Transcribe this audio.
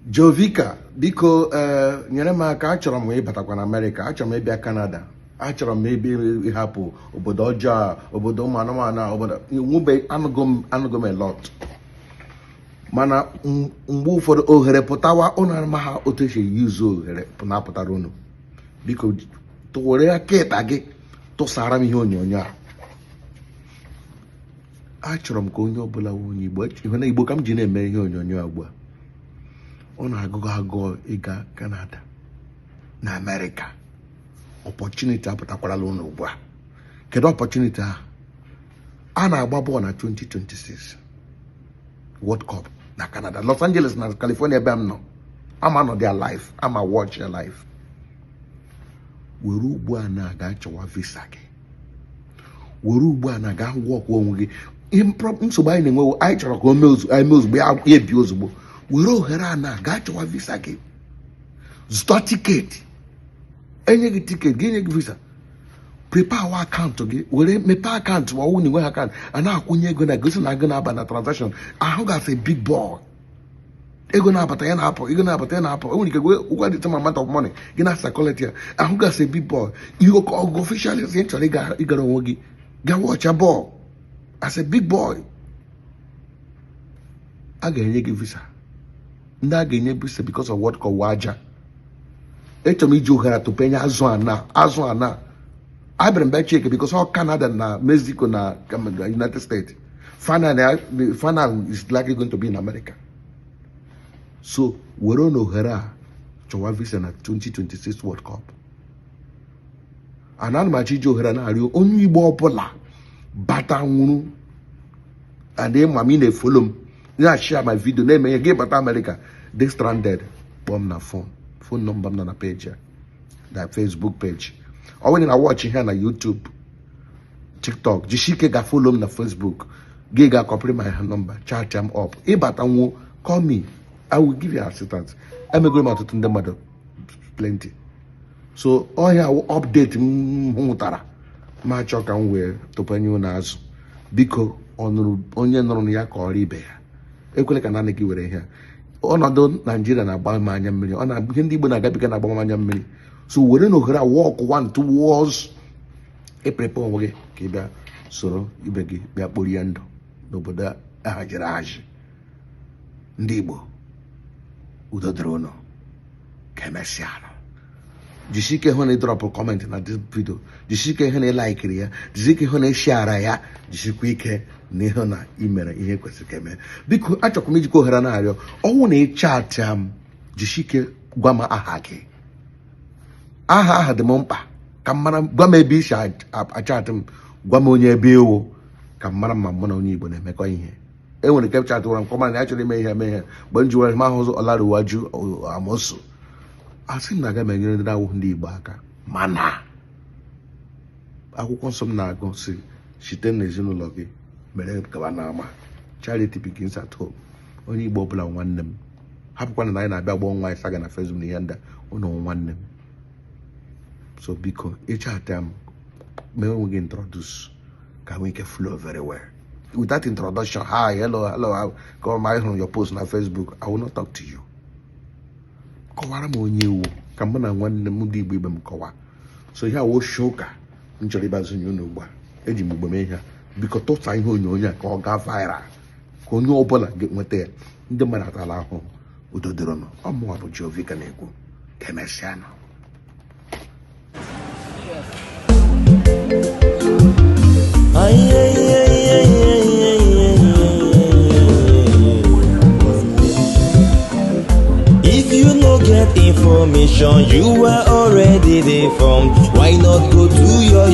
Jovika, biko nyere m aka, achọrọ m ịbatakwa na Amerịka, achọrọ m ịbịa Canada, achọrọ m ịhapụ obodo ọjọọ, obodo ụmụ anụmanụ, obodo nwube anụgo m a lot. Mana mgbe ụfọdụ ohere pụtawa ụnụ arụma ha otu esi yuzu ohere na-apụtara ụnụ. Biko were aka ịta gị tụsara m ihe onyonyo a. Achọrọ m ka onye ọbụla onye Igbo, ihe na Igbo ka m ji na-eme ihe onyonyo a ugbu a. Ọ na-agụgụ agụọ ịga Canada na Amerịka. Opportunity apụtakwarala ụnụ ugbu a. Kedu opportunity ahụ? A na-agba bọọlụ na 2026 World Cup na Canada, Los Angeles na California ebe m nọ. Ama nọ there live, ama watch ya live. Were ugbu a na-aga chọwa visa gị. Were ugbu a na-aga gwọkwa onwe gị. Nsogbu anyị na-enwewo, anyị chọrọ ka o mee ozugbo, ya ebi ozugbo. Were ohere a na-aga chọwa visa gị. Zụta tiketi. Enye gị tiketi, gị nye gị visa. Prepare akaụntụ gị, were mepee akaụntụ ma ọwụ na inwe akaụntụ, a na-akwụnye ego na gosi na ego na-aba na transaction. Ahụ gasị big boy. Ego na-abata ya na-apụ, ego na-abata ya na-apụ. Enwere ike ụgwọ dị tama amount of money gị na circulate ya. Ahụ gasị big boy. Ihe ka ọgụ official si chọrọ ịgara onwe gị gaa watch ball as a big boy. A ga-enye gị visa. Ndị a ga-enye visa because of what called waja. Echọrọ m iji ohere tụpenye azụ ana. Abịara m bịa cheke because all Canada na Mexico na United States. Final is likely going to be in America. So were on ohere a chọwa visa na 2026 World Cup. Ana m achọ iji ohere na-arịọ onye Igbo ọbụla bata nwụrụ and ịma m ị na-efolo m na-share my video na-eme ihe gị bata America dị stranded. Kpọọ m na phone number m nọ na page ya, na Facebook page. Ọ bụrụ na watch ihe na YouTube, TikTok, jishike ga follow m na Facebook, gị ga copy my number, chat them up. Ịbata nwụọ, call me, I will give you assistance. Emegoro m ọtụtụ ndị mmadụ plenty. So ọhịa update m hụtara ma chọọ ka m wee tụpanye ụnụ azụ. Biko onye nụrụ ya ka ọrụ ibe ya, ekwela ka naanị gị were ihe. Ọnọdụ Naijiria na-agba m anya mmiri, ihe ndị Igbo na-agabiga na-agba m anya mmiri. So were na ohere walk one towards prepare onwe gị ka ị bịa soro ibe gị bịa kporie ndụ n'obodo ahajiri ahaji. Ndị Igbo, udo dịrị unu, ka emesịa. Jisike hụ na ị drọpụ comment na this video, jisike hụ na ị laikiri ya, jisike hụ na ị share ya, jisikwa ike na ịhụ na ị mere ihe kwesịrị ka eme. Biko achọkwa m ijikwa ohere na-arịọ, ọnwụ na ị chat m, jisike gwa m aha gị. Aha dị m mkpa ka m mara, gwa m ebe isi achat m, gwa m onye ebe ewu ka m mara ma mụ na onye Igbo na-emekọ ihe. Enwere ike chat gwara m kọmara na ya chọrọ ime ihe mgbe m jiwere m ahụ ụzọ ọlarụwaju amosu. Asị m na-aga m enyere ndị awụ ndị Igbo aka, mana akwụkwọ nsọ m na-agụ si site n'ezinụlọ gị mere gaba n'ama. Charity begins at home. Onye Igbo ọbụla nwanne m, hapụkwana na anyị na-abịa gbọọ nwa anyị saga na Facebook na ihe ndị ụnụ nwanne m. So biko ịchata m, mee onwe gị introduce ka nwee ike flow very well. With that introduction, hi, hello, come my on your post na Facebook, I will not talk to you. Kọwara m onye ewu ka mụ na nwanne m ndị Igbo ibe m kọwa. So ihe awo show ka m chọrọ ịbazụ nye unu ugbu a. Eji m Igbo mee ihe biko tụta ihe onyonyo a ka ọ gaa viral, ka onye ọbụla ga-enweta ya. Ndị mmadụ atala ahụ. Udo dịrị unu. Ọ mụnwa bụ Jovika na-ekwu, ka emesịa nọ. If you no get information, you are already deformed. Why not go to your